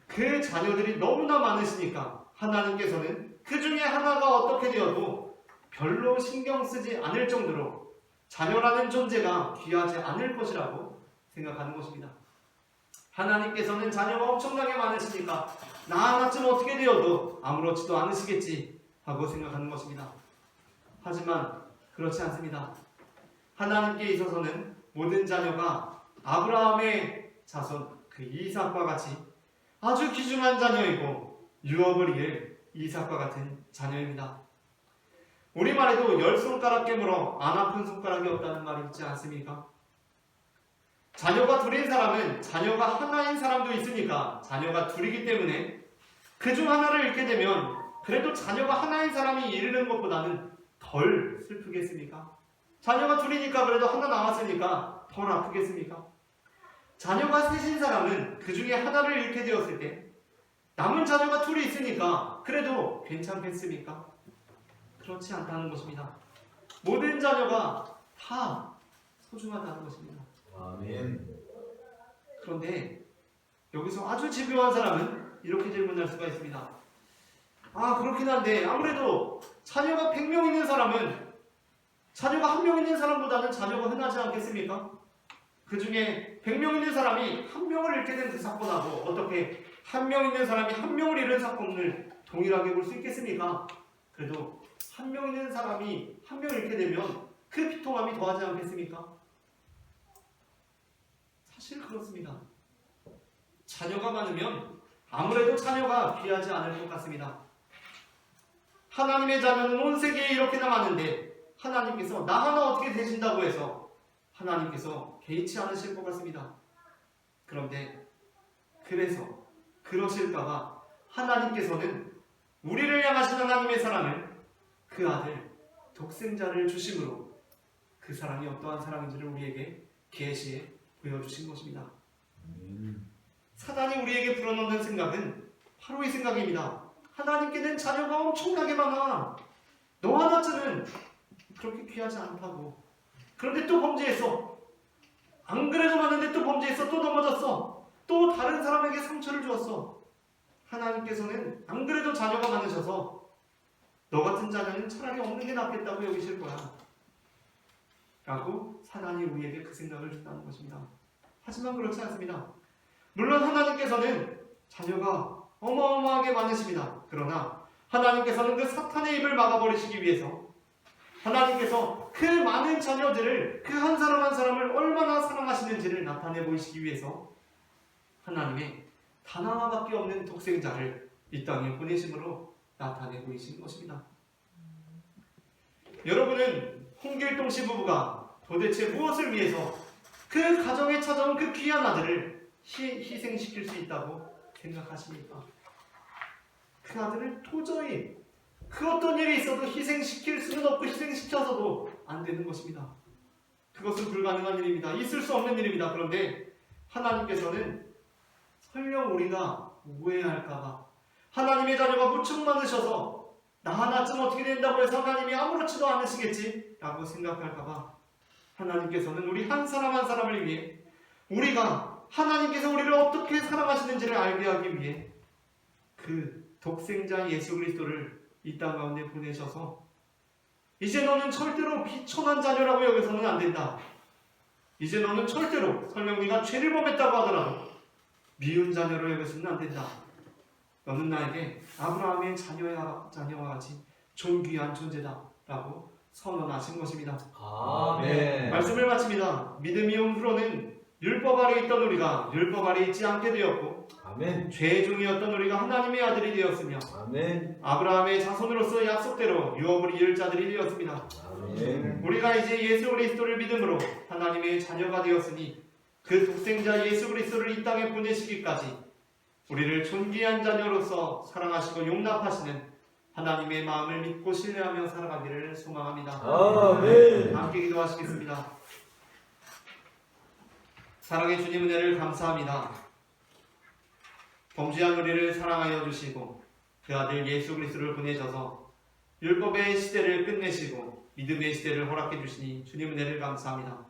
그 자녀들이 너무나 많으시니까 하나님께서는 그 중에 하나가 어떻게 되어도 별로 신경 쓰지 않을 정도로 자녀라는 존재가 귀하지 않을 것이라고 생각하는 것입니다. 하나님께서는 자녀가 엄청나게 많으시니까 나 하나쯤 어떻게 되어도 아무렇지도 않으시겠지 하고 생각하는 것입니다. 하지만 그렇지 않습니다. 하나님께 있어서는 모든 자녀가 아브라함의 자손 그 이삭과 같이 아주 귀중한 자녀이고 유업을 이을 이삭과 같은 자녀입니다. 우리말에도 10손가락 깨물어 안 아픈 손가락이 없다는 말이 있지 않습니까? 자녀가 둘인 사람은 자녀가 하나인 사람도 있으니까 자녀가 둘이기 때문에 그중 하나를 잃게 되면 그래도 자녀가 하나인 사람이 잃는 것보다는 덜 슬프겠습니까? 자녀가 둘이니까 그래도 하나 남았으니까 덜 아프겠습니까? 자녀가 셋인 사람은 그 중에 하나를 잃게 되었을 때 남은 자녀가 둘이 있으니까 그래도 괜찮겠습니까? 그렇지 않다는 것입니다. 모든 자녀가 다 소중하다는 것입니다. 아멘. 그런데 여기서 아주 집요한 사람은 이렇게 질문할 수가 있습니다. 그렇긴 한데 아무래도 자녀가 100명 있는 사람은 자녀가 1명 있는 사람보다는 자녀가 흔하지 않겠습니까? 그 중에 100명 있는 사람이 1명을 잃게 된 그 사건하고 어떻게 1명 있는 사람이 1명을 잃은 사건을 동일하게 볼 수 있겠습니까? 그래도 1명 있는 사람이 1명 잃게 되면 그 비통함이 더하지 않겠습니까? 사실 그렇습니다. 자녀가 많으면 아무래도 자녀가 귀하지 않을 것 같습니다. 하나님의 자녀는 온 세계에 이렇게나 많은데 하나님께서 나 하나 어떻게 되신다고 해서 하나님께서 개의치 않으실 것 같습니다. 그런데 그래서 그러실까봐 하나님께서는 우리를 향하신 하나님의 사랑을 그 아들 독생자를 주심으로 그 사랑이 어떠한 사랑인지를 우리에게 계시해 보여주신 것입니다. 사단이 우리에게 불어넣는 생각은 바로 이 생각입니다. 하나님께는 자녀가 엄청나게 많아. 너 하나쯤은 그렇게 귀하지 않다고. 그런데 또 범죄했어. 안 그래도 많은데 또 범죄했어. 또 넘어졌어. 또 다른 사람에게 상처를 주었어. 하나님께서는 안 그래도 자녀가 많으셔서 너 같은 자녀는 차라리 없는 게 낫겠다고 여기실 거야. 라고 사단이 우리에게 그 생각을 줬다는 것입니다. 하지만 그렇지 않습니다. 물론 하나님께서는 자녀가 어마어마하게 많으십니다. 그러나 하나님께서는 그 사탄의 입을 막아버리시기 위해서 하나님께서 그 많은 자녀들을 그 한 사람 한 사람을 얼마나 사랑하시는지를 나타내 보이시기 위해서 하나님의 단 하나밖에 없는 독생자를 이 땅에 보내심으로 나타내 보이신 것입니다. 여러분은 홍길동 씨 부부가 도대체 무엇을 위해서 그 가정에 찾아온 그 귀한 아들을 희생시킬 수 있다고 생각하십니까? 그 아들을 도저히 그 어떤 일이 있어도 희생시킬 수는 없고 희생시켜서도 안 되는 것입니다. 그것은 불가능한 일입니다. 있을 수 없는 일입니다. 그런데 하나님께서는 설령 우리가 오해할까봐 하나님의 자녀가 무척 많으셔서 나 하나쯤 어떻게 된다고 해서 하나님이 아무렇지도 않으시겠지? 라고 생각할까봐 하나님께서는 우리 한 사람 한 사람을 위해 우리가 하나님께서 우리를 어떻게 사랑하시는지를 알게 하기 위해 그 독생자 예수 그리스도를 이 땅 가운데 보내셔서 이제 너는 절대로 비천한 자녀라고 여겨서는 안 된다. 이제 너는 절대로 설령 네가 죄를 범했다고 하더라도 미운 자녀로 여겨서는 안 된다. 너는 나에게 아브라함의 자녀와 같이 존귀한 존재다 라고 선언하신 것입니다. 아멘. 말씀을 마칩니다. 믿음이 온 후로는 율법 아래 있던 우리가 율법 아래 있지 않게 되었고 아멘. 죄 중이었던 우리가 하나님의 아들이 되었으며 아멘. 아브라함의 자손으로서 약속대로 유업을 이을 자들이 되었습니다. 아멘. 우리가 이제 예수 그리스도를 믿음으로 하나님의 자녀가 되었으니 그 독생자 예수 그리스도를 이 땅에 보내시기까지 우리를 존귀한 자녀로서 사랑하시고 용납하시는 하나님의 마음을 믿고 신뢰하며 살아가기를 소망합니다. 아멘. 함께 기도하시겠습니다. 사랑의 주님 은혜를 감사합니다. 범죄한 우리를 사랑하여 주시고 그 아들 예수 그리스도를 보내셔서 율법의 시대를 끝내시고 믿음의 시대를 허락해 주시니 주님 은혜를 감사합니다.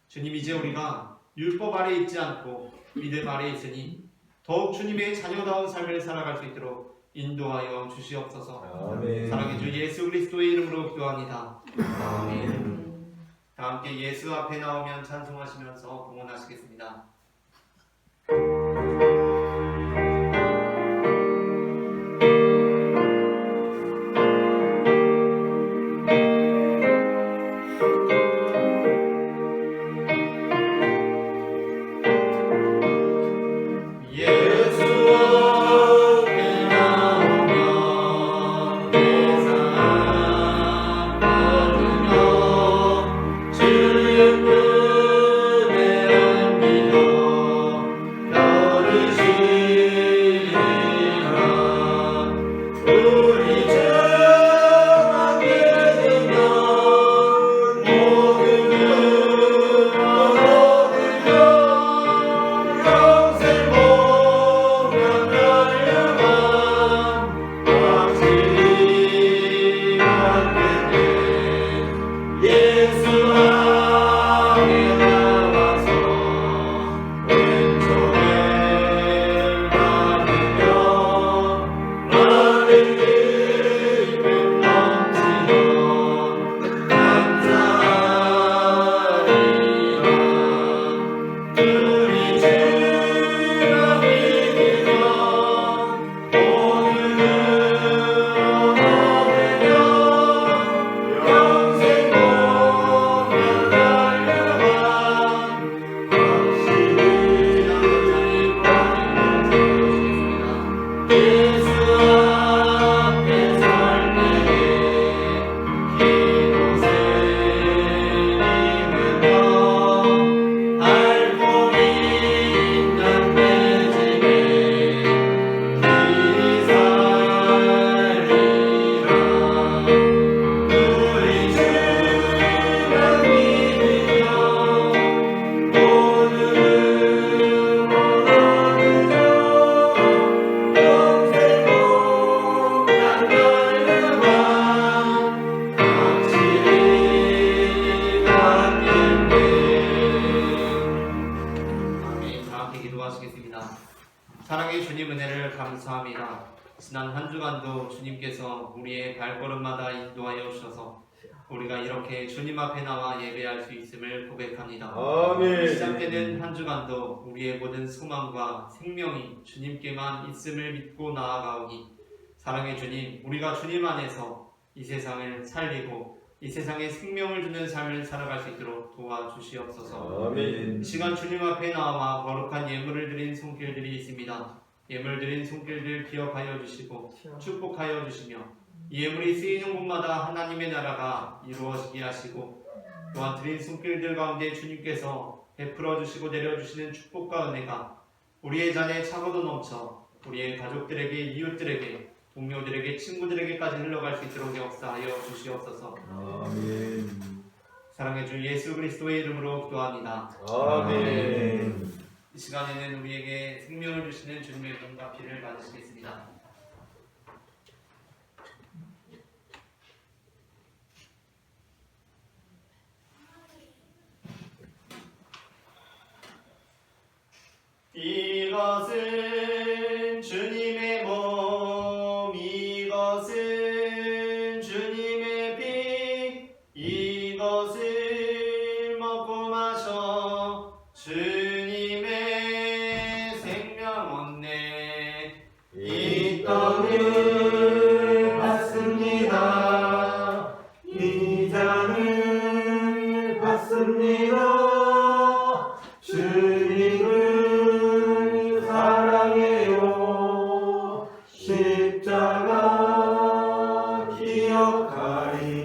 주님, 이제 우리가 율법 아래 있지 않고 믿음 아래 있으니 더욱 주님의 자녀다운 삶을 살아갈 수 있도록 인도하여 주시옵소서. 아멘. 사랑의 주 예수 그리스도의 이름으로 기도합니다. 아멘. 다 함께 예수 앞에 나오면 찬송하시면서 봉헌하시겠습니다. 주의 사랑의 주님 은혜를 감사합니다. 지난 한 주간도 주님께서 우리의 발걸음마다 인도하여 주셔서 우리가 이렇게 주님 앞에 나와 예배할 수 있음을 고백합니다. 아멘. 시작되는 한 주간도 우리의 모든 소망과 생명이 주님께만 있음을 믿고 나아가오니 사랑의 주님, 우리가 주님 안에서 이 세상을 살리고 이 세상에 생명을 주는 삶을 살아갈 수 있도록 도와주시옵소서. 아멘. 이 시간 주님 앞에 나와 거룩한 예물을 드린 손길들이 있습니다. 예물 드린 손길들 기억하여 주시고 축복하여 주시며 이 예물이 쓰이는 곳마다 하나님의 나라가 이루어지게 하시고 또한 드린 손길들 가운데 주님께서 베풀어 주시고 내려주시는 축복과 은혜가 우리의 잔에 차고도 넘쳐 우리의 가족들에게, 이웃들에게, 동료들에게, 친구들에게까지 흘러갈 수 있도록 역사하여 주시옵소서. 아멘. 사랑의 주 예수 그리스도의 이름으로 기도합니다. 아멘. 이 시간에는 우리에게 생명을 주시는 주님의 몸과 피를 받으시겠습니다. 이것은 주님의 몸, 이것은 주님의 피, 이것을 먹고 마셔 주님의 생명 얻네. 이 떡을 받습니다. 이 잔을 받습니다. 주님을 사랑해요. 십자가 기억하리.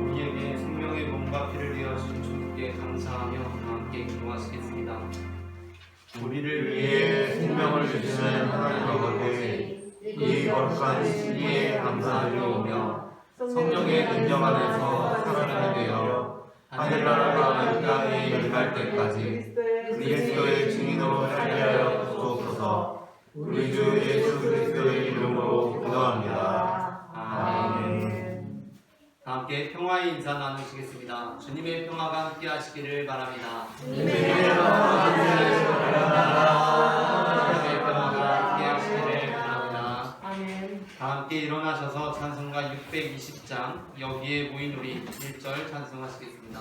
우리에게 생명의 몸과 피를 되어주신 주님께 감사하며 함께 기도하시겠습니다. 우리를 위해 생명을 주시는 하나님 아버지, 이 거룩한 시기에 감사드리오며 성령의 능력 안에서 살아나게 되어 하늘나라가 이 땅에 임할 때까지 그리스도의 증인으로 살게 하여 주옵소서. 우리 주 예수 그리스도의 이름으로 기도합니다. 아멘. 다 함께 평화의 인사 나누시겠습니다. 주님의 평화가 함께 하시기를 바랍니다. 주님의 평화가 주님의 평화가 함께 하시기를 바랍니다. 아멘. 다 함께 일어나셔서 찬송가 620장 여기에 모인 우리 1절 찬송하시겠습니다.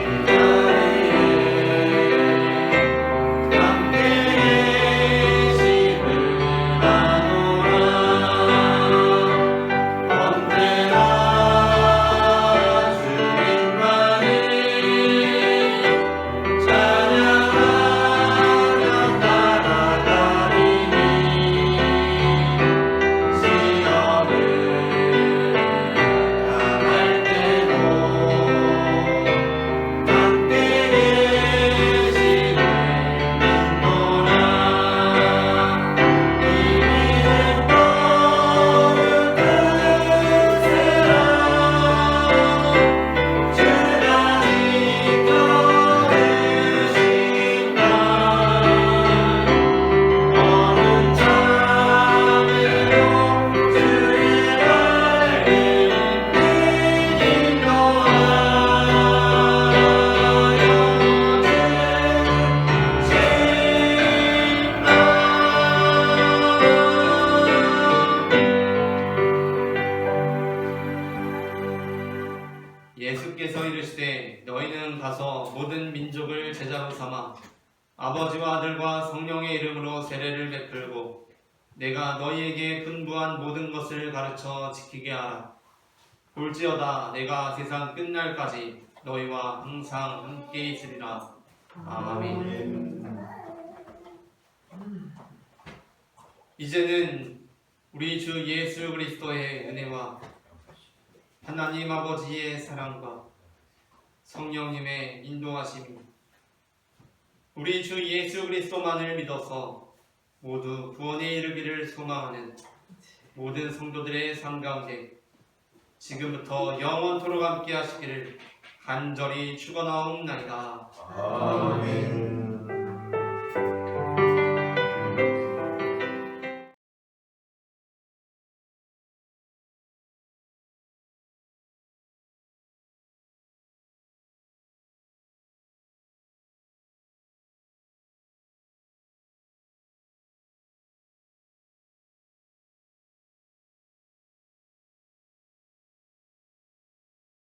주께서 이르시되 너희는 가서 모든 민족을 제자로 삼아 아버지와 아들과 성령의 이름으로 세례를 베풀고 내가 너희에게 분부한 모든 것을 가르쳐 지키게 하라. 볼지어다 내가 세상 끝날까지 너희와 항상 함께 있으리라. 아멘. 이제는 우리 주 예수 그리스도의 은혜와 하나님 아버지의 사랑과 성령님의 인도하심이 우리 주 예수 그리스도만을 믿어서 모두 구원에 이르기를 소망하는 모든 성도들의 삶 가운데 지금부터 영원토록 함께 하시기를 간절히 축원하옵나이다. 아멘.